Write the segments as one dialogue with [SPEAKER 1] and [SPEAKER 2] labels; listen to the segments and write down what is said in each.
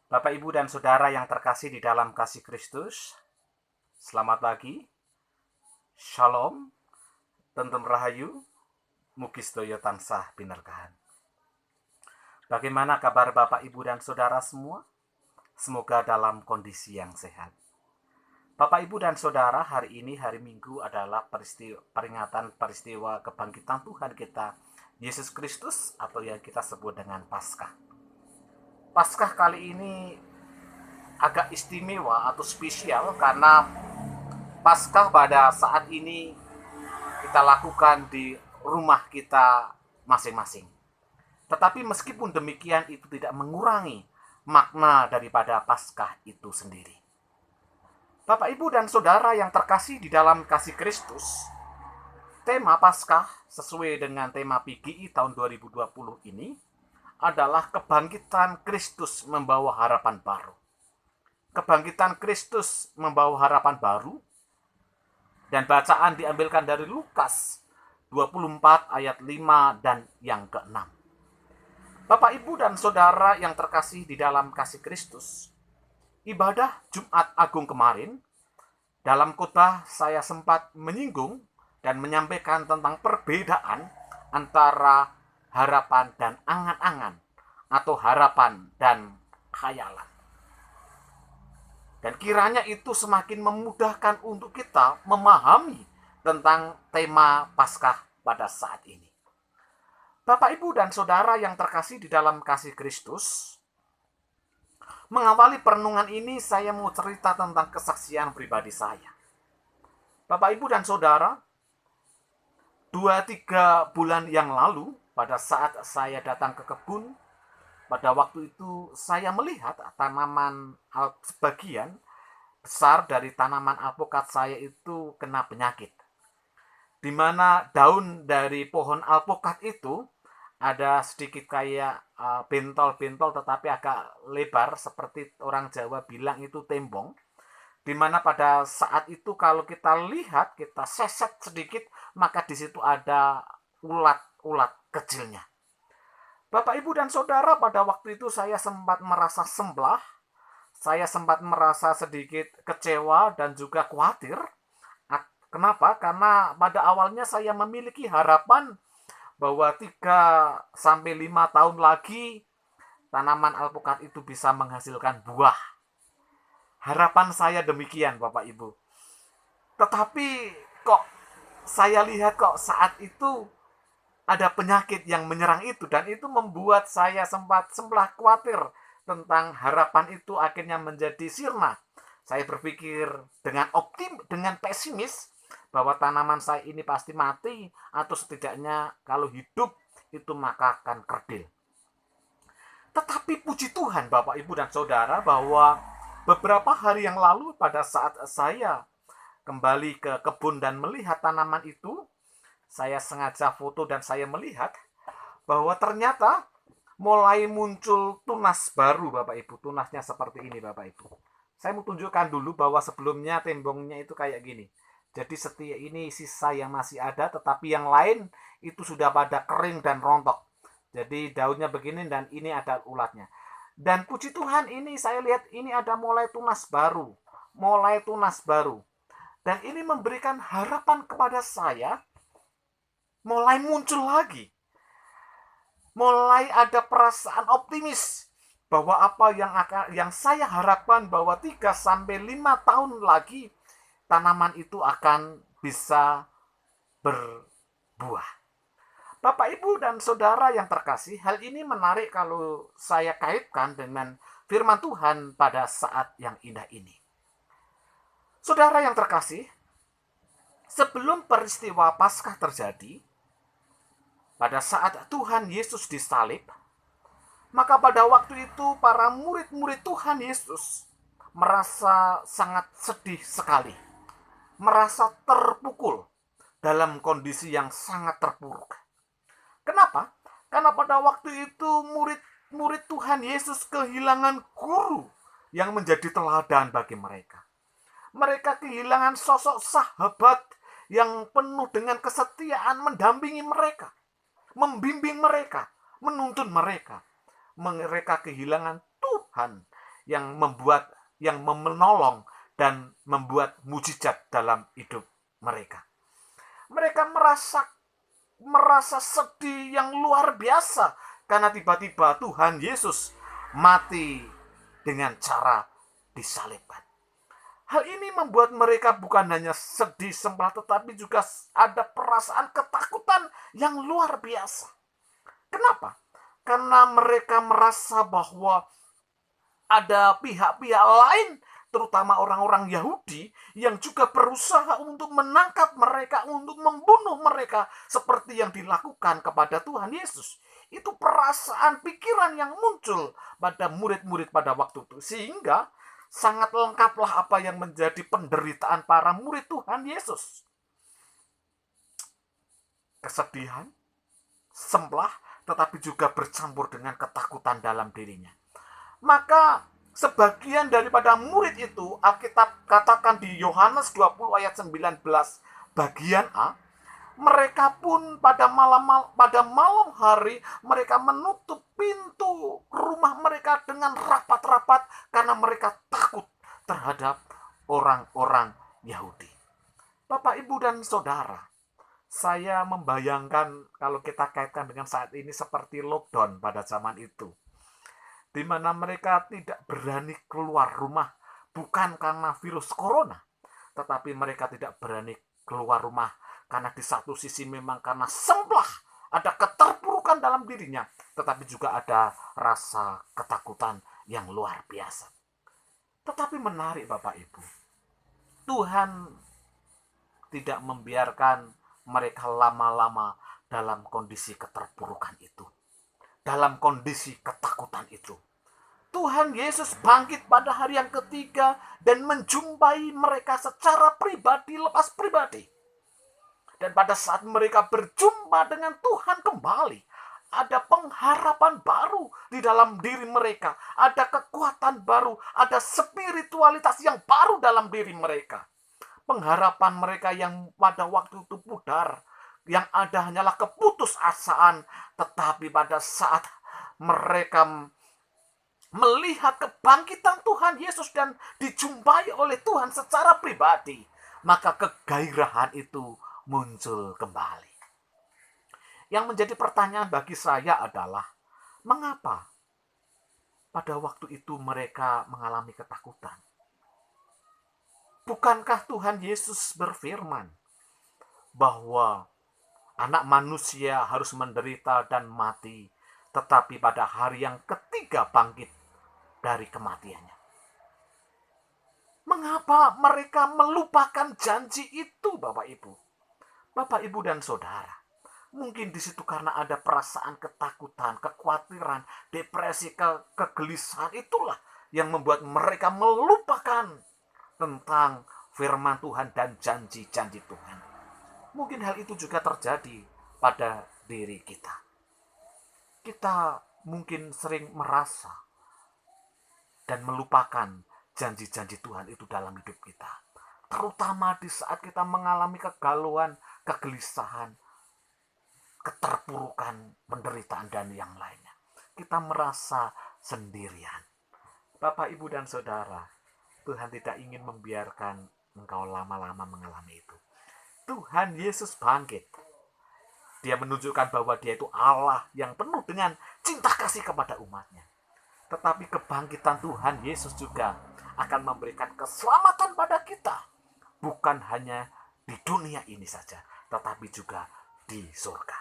[SPEAKER 1] Bapak, Ibu, dan Saudara yang terkasih di dalam kasih Kristus, selamat pagi, Shalom, Tentrem Rahayu, Mugi sedaya tansah binerkahan. Bagaimana kabar Bapak, Ibu, dan Saudara semua? Semoga dalam kondisi yang sehat. Bapak, Ibu, dan Saudara, hari ini, hari Minggu, adalah peringatan peristiwa kebangkitan Tuhan kita, Yesus Kristus, atau yang kita sebut dengan Paskah. Paskah kali ini agak istimewa atau spesial karena Paskah pada saat ini kita lakukan di rumah kita masing-masing. Tetapi meskipun demikian itu tidak mengurangi makna daripada Paskah itu sendiri. Bapak, Ibu, dan Saudara yang terkasih di dalam kasih Kristus, tema Paskah sesuai dengan tema PGI tahun 2020 ini adalah kebangkitan Kristus membawa harapan baru. Kebangkitan Kristus membawa harapan baru, dan bacaan diambilkan dari Lukas 24 ayat 5 dan yang ke-6. Bapak, Ibu, dan Saudara yang terkasih di dalam kasih Kristus, ibadah Jumat Agung kemarin, dalam khotbah saya sempat menyinggung dan menyampaikan tentang perbedaan antara harapan dan angan-angan atau harapan dan khayalan. Dan kiranya itu semakin memudahkan untuk kita memahami tentang tema Paskah pada saat ini. Bapak, Ibu, dan Saudara yang terkasih di dalam kasih Kristus, mengawali perenungan ini saya mau cerita tentang kesaksian pribadi saya. Bapak, Ibu, dan Saudara, 2-3 bulan yang lalu, pada saat saya datang ke kebun, pada waktu itu saya melihat tanaman sebagian besar dari tanaman alpukat saya itu kena penyakit. Di mana daun dari pohon alpukat itu ada sedikit kayak bentol-bentol tetapi agak lebar, seperti orang Jawa bilang itu tembong. Di mana pada saat itu kalau kita lihat, kita seset sedikit, maka di situ ada ulat-ulat kecilnya. Bapak, Ibu, dan Saudara, pada waktu itu saya sempat merasa semblah, saya sempat merasa sedikit kecewa dan juga khawatir. Kenapa? Karena pada awalnya saya memiliki harapan bahwa 3-5 tahun lagi tanaman alpukat itu bisa menghasilkan buah. Harapan saya demikian, Bapak, Ibu. Tetapi kok saya lihat kok saat itu ada penyakit yang menyerang itu, dan itu membuat saya sempat semblah khawatir tentang harapan itu akhirnya menjadi sirna. Saya berpikir dengan pesimis bahwa tanaman saya ini pasti mati, atau setidaknya kalau hidup itu maka akan kerdil. Tetapi puji Tuhan, Bapak, Ibu, dan Saudara, bahwa beberapa hari yang lalu pada saat saya kembali ke kebun dan melihat tanaman itu, saya sengaja foto dan saya melihat bahwa ternyata mulai muncul tunas baru, Bapak, Ibu. Tunasnya seperti ini, Bapak, Ibu. Saya mau tunjukkan dulu bahwa sebelumnya tembongnya itu kayak gini. Jadi setiap ini sisa yang masih ada, tetapi yang lain itu sudah pada kering dan rontok. Jadi daunnya begini dan ini ada ulatnya. Dan puji Tuhan, ini saya lihat ini ada mulai tunas baru. Mulai tunas baru. Dan ini memberikan harapan kepada saya, mulai muncul lagi. Mulai ada perasaan optimis bahwa apa yang saya harapkan bahwa 3-5 tahun lagi tanaman itu akan bisa berbuah. Bapak, Ibu, dan Saudara yang terkasih, hal ini menarik kalau saya kaitkan dengan firman Tuhan pada saat yang indah ini. Saudara yang terkasih, sebelum peristiwa Paskah terjadi, pada saat Tuhan Yesus disalib, maka pada waktu itu para murid-murid Tuhan Yesus merasa sangat sedih sekali, merasa terpukul dalam kondisi yang sangat terpuruk. Kenapa? Karena pada waktu itu murid-murid Tuhan Yesus kehilangan guru yang menjadi teladan bagi mereka. Mereka kehilangan sosok sahabat yang penuh dengan kesetiaan mendampingi mereka, membimbing mereka, menuntun mereka. Mereka kehilangan Tuhan yang menolong dan membuat mujizat dalam hidup mereka. Mereka merasa sedih yang luar biasa karena tiba-tiba Tuhan Yesus mati dengan cara disalibkan. Hal ini membuat mereka bukan hanya sedih semula, tetapi juga ada perasaan ketakutan yang luar biasa. Kenapa? Karena mereka merasa bahwa ada pihak-pihak lain, terutama orang-orang Yahudi, yang juga berusaha untuk menangkap mereka, untuk membunuh mereka, seperti yang dilakukan kepada Tuhan Yesus. Itu perasaan pikiran yang muncul pada murid-murid pada waktu itu. Sehingga sangat lengkaplah apa yang menjadi penderitaan para murid Tuhan Yesus. Kesedihan, semblah, tetapi juga bercampur dengan ketakutan dalam dirinya. Maka sebagian daripada murid itu, Alkitab katakan di Yohanes 20 ayat 19 bagian A, mereka pun pada malam hari mereka menutup pintu rumah mereka dengan rapat-rapat karena mereka takut terhadap orang-orang Yahudi. Bapak, Ibu, dan Saudara, saya membayangkan kalau kita kaitkan dengan saat ini seperti lockdown pada zaman itu, di mana mereka tidak berani keluar rumah bukan karena virus corona, tetapi mereka tidak berani keluar rumah karena di satu sisi memang karena semblah, ada keterpurukan dalam dirinya, tetapi juga ada rasa ketakutan yang luar biasa. Tetapi menarik Bapak Ibu, Tuhan tidak membiarkan mereka lama-lama dalam kondisi keterpurukan itu, dalam kondisi ketakutan itu. Tuhan Yesus bangkit pada hari yang ketiga dan menjumpai mereka secara pribadi, lepas pribadi. Dan pada saat mereka berjumpa dengan Tuhan kembali, ada pengharapan baru di dalam diri mereka, ada kekuatan baru, ada spiritualitas yang baru dalam diri mereka. Pengharapan mereka yang pada waktu itu pudar, yang ada hanyalah keputusasaan, tetapi pada saat mereka melihat kebangkitan Tuhan Yesus dan dijumpai oleh Tuhan secara pribadi, maka kegairahan itu muncul kembali. Yang menjadi pertanyaan bagi saya adalah, mengapa pada waktu itu mereka mengalami ketakutan? Bukankah Tuhan Yesus berfirman bahwa anak manusia harus menderita dan mati, tetapi pada hari yang ketiga bangkit dari kematiannya? Mengapa mereka melupakan janji itu, Bapak Ibu? Bapak, Ibu, dan Saudara, mungkin di situ karena ada perasaan ketakutan, kekhawatiran, depresi, kegelisahan, itulah yang membuat mereka melupakan tentang firman Tuhan dan janji-janji Tuhan. Mungkin hal itu juga terjadi pada diri kita. Kita mungkin sering merasa dan melupakan janji-janji Tuhan itu dalam hidup kita. Terutama di saat kita mengalami kegalauan, kegelisahan, keterpurukan, penderitaan, dan yang lainnya. Kita merasa sendirian. Bapak, Ibu, dan Saudara, Tuhan tidak ingin membiarkan engkau lama-lama mengalami itu. Tuhan Yesus bangkit. Dia menunjukkan bahwa dia itu Allah yang penuh dengan cinta kasih kepada umatnya. Tetapi kebangkitan Tuhan Yesus juga akan memberikan keselamatan pada kita. Bukan hanya di dunia ini saja, tetapi juga di surga.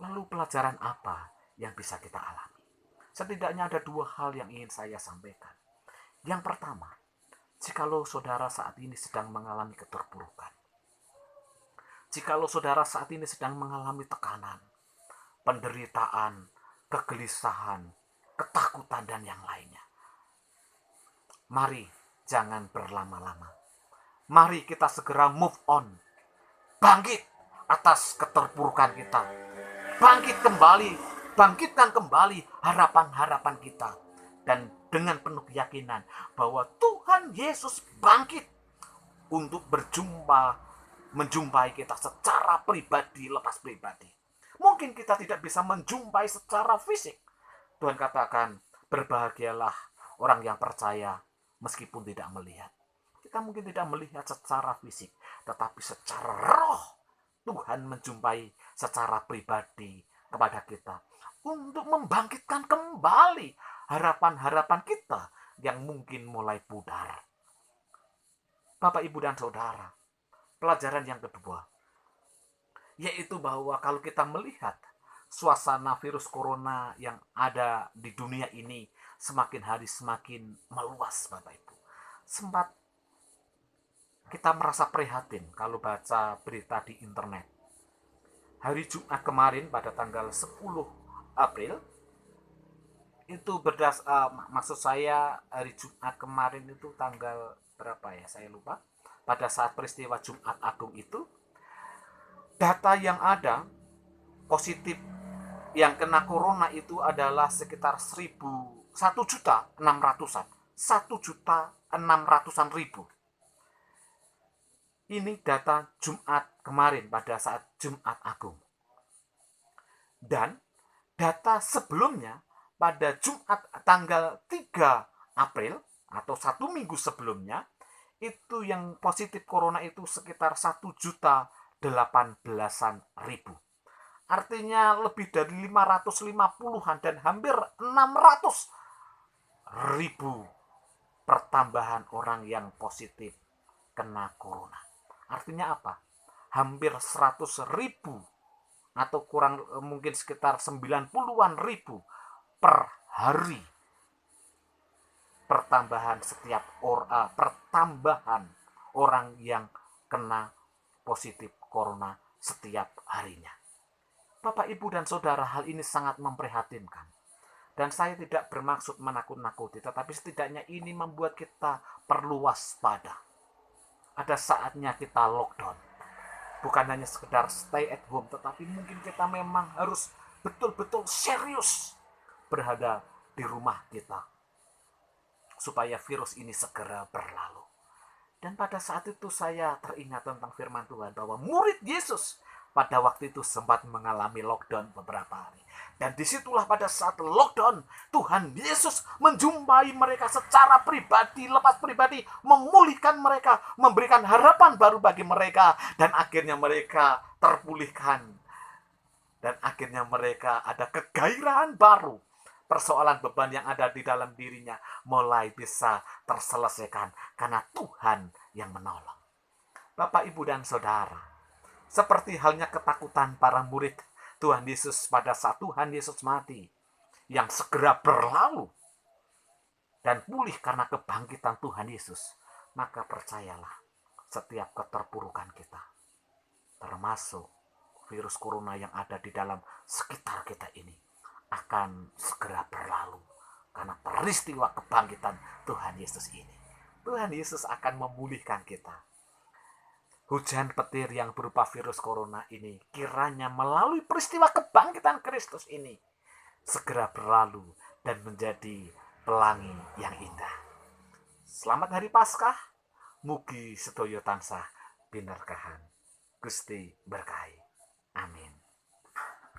[SPEAKER 1] Lalu pelajaran apa yang bisa kita alami? Setidaknya ada dua hal yang ingin saya sampaikan. Yang pertama, jikalau saudara saat ini sedang mengalami keterpurukan, jikalau saudara saat ini sedang mengalami tekanan, penderitaan, kegelisahan, ketakutan, dan yang lainnya, mari jangan berlama-lama. Mari kita segera move on. Bangkit atas keterpurukan kita. Bangkit kembali. Bangkitkan kembali harapan-harapan kita. Dan dengan penuh keyakinan bahwa Tuhan Yesus bangkit untuk menjumpai kita secara pribadi, lepas pribadi. Mungkin kita tidak bisa menjumpai secara fisik. Tuhan katakan, berbahagialah orang yang percaya meskipun tidak melihat. Kita mungkin tidak melihat secara fisik, tetapi secara roh Tuhan menjumpai secara pribadi kepada kita untuk membangkitkan kembali harapan-harapan kita yang mungkin mulai pudar. Bapak, Ibu, dan Saudara, pelajaran yang kedua, yaitu bahwa kalau kita melihat suasana virus corona yang ada di dunia ini semakin hari semakin meluas, Bapak Ibu. Sempat kita merasa prihatin kalau baca berita di internet. Hari Jumat kemarin pada tanggal 10 April, itu maksud saya hari Jumat kemarin itu tanggal berapa ya, saya lupa. Pada saat peristiwa Jumat Agung itu, data yang ada positif yang kena corona itu adalah sekitar 1.600-an. 1.600-an ribu. Ini data Jumat kemarin pada saat Jumat Agung. Dan data sebelumnya pada Jumat tanggal 3 April atau 1 minggu sebelumnya, itu yang positif corona itu sekitar 1.018.000. Artinya lebih dari 550-an dan hampir 600.000 pertambahan orang yang positif kena corona. Artinya apa? Hampir 100.000 atau kurang mungkin sekitar 90-an ribu per hari pertambahan pertambahan orang yang kena positif corona setiap harinya. Bapak, Ibu, dan Saudara, hal ini sangat memprihatinkan. Dan saya tidak bermaksud menakut-nakuti, tetapi setidaknya ini membuat kita perlu waspada. Ada saatnya kita lockdown. Bukan hanya sekedar stay at home, tetapi mungkin kita memang harus betul-betul serius berada di rumah kita, supaya virus ini segera berlalu. Dan pada saat itu saya teringat tentang firman Tuhan bahwa murid Yesus pada waktu itu sempat mengalami lockdown beberapa hari. Dan disitulah pada saat lockdown, Tuhan Yesus menjumpai mereka secara pribadi, lepas pribadi, memulihkan mereka, memberikan harapan baru bagi mereka. Dan akhirnya mereka terpulihkan. Dan akhirnya mereka ada kegairahan baru. Persoalan beban yang ada di dalam dirinya mulai bisa terselesaikan karena Tuhan yang menolong. Bapak, Ibu, dan Saudara, seperti halnya ketakutan para murid Tuhan Yesus pada saat Tuhan Yesus mati, yang segera berlalu dan pulih karena kebangkitan Tuhan Yesus, maka percayalah, setiap keterpurukan kita, termasuk virus corona yang ada di dalam sekitar kita ini, akan segera berlalu karena peristiwa kebangkitan Tuhan Yesus ini. Tuhan Yesus akan memulihkan kita. Hujan petir yang berupa virus corona ini kiranya melalui peristiwa kebangkitan Kristus ini segera berlalu dan menjadi pelangi yang indah. Selamat Hari Paskah, mugi sedaya tansah binerkahan. Gusti berkahi. Amin.